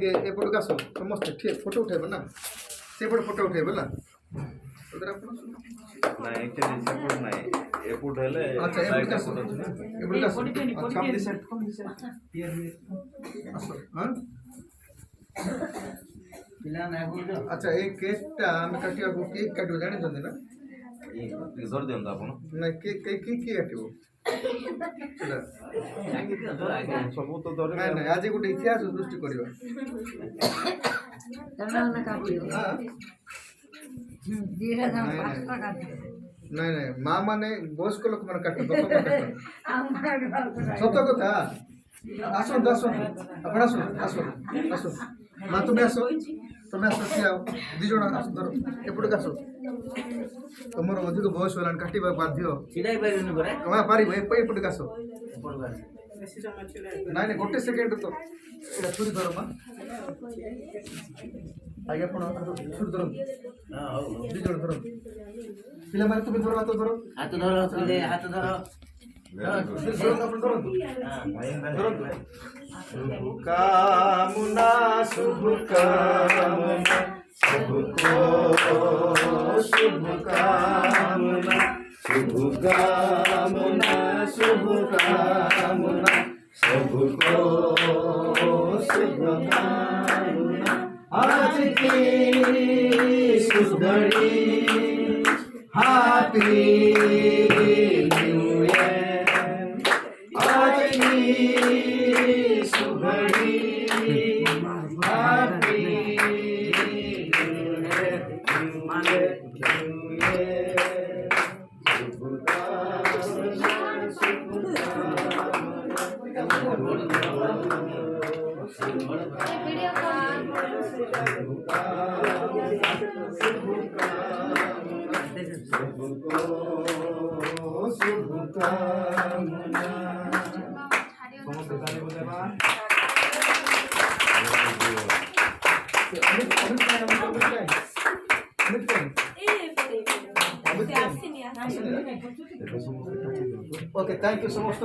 ଟିକେ ଏପଟକୁ ଆସ ସମସ୍ତେ ଠିକ ଫଟୋ ଉଠେଇବ ନା ସେପଟେ ଫଟୋ ଉଠେଇବ ନା ଉଧର ଆପଣ ନାଇଁ ଏକ୍ଚୁଆଲି ସେପଟ ନାଇଁ ଏପଟ ହେଲେ ଆଚ୍ଛା ଏପଟକୁ ଆସ ଏପଟକୁ ଆସ କମ୍ ଦିଶା ଆସ ହଁ अच्छा ये केक टा हम काटिया को केक काटो जाने जंदे ना ଟିକେ ଧରି ଦିଅନ୍ତୁ ଆପଣ ना केक केक की काटिबो ସବୁ ତ ଧରି नहीं नहीं आज गोटे इतिहास सृष्टि करबा तमे ना काटियो धीरे ना पास्ता काटियो नहीं नहीं मां माने बॉस को लोग माने काटो बापा माने काटो सत कथा आसो आसो आपण आसो आसो आसो मां तुम्हें आसो ठिया दी जण आसो धर एपट आसो तुमर अधिक बयस होलान काटिबा बाध्य छिडाई पाइबेन परे कमा पारिबो एपट आसो नहीं नहीं गोटे सेकेंड तो एटा छुरी धर मां आगे आपण छुरी धर दी जण धर पिला मारे तुम धर हाथ धरो पिले हाथ धरो शुभ कामना शुभ कामना सबको शुभ कामना शुभ कामना शुभ कामना सबको शुभ कामना आज की शुभ घड़ी हैप्पी न्यू ईयर आज की शुभ घड़ी happy Okay, thank you so much.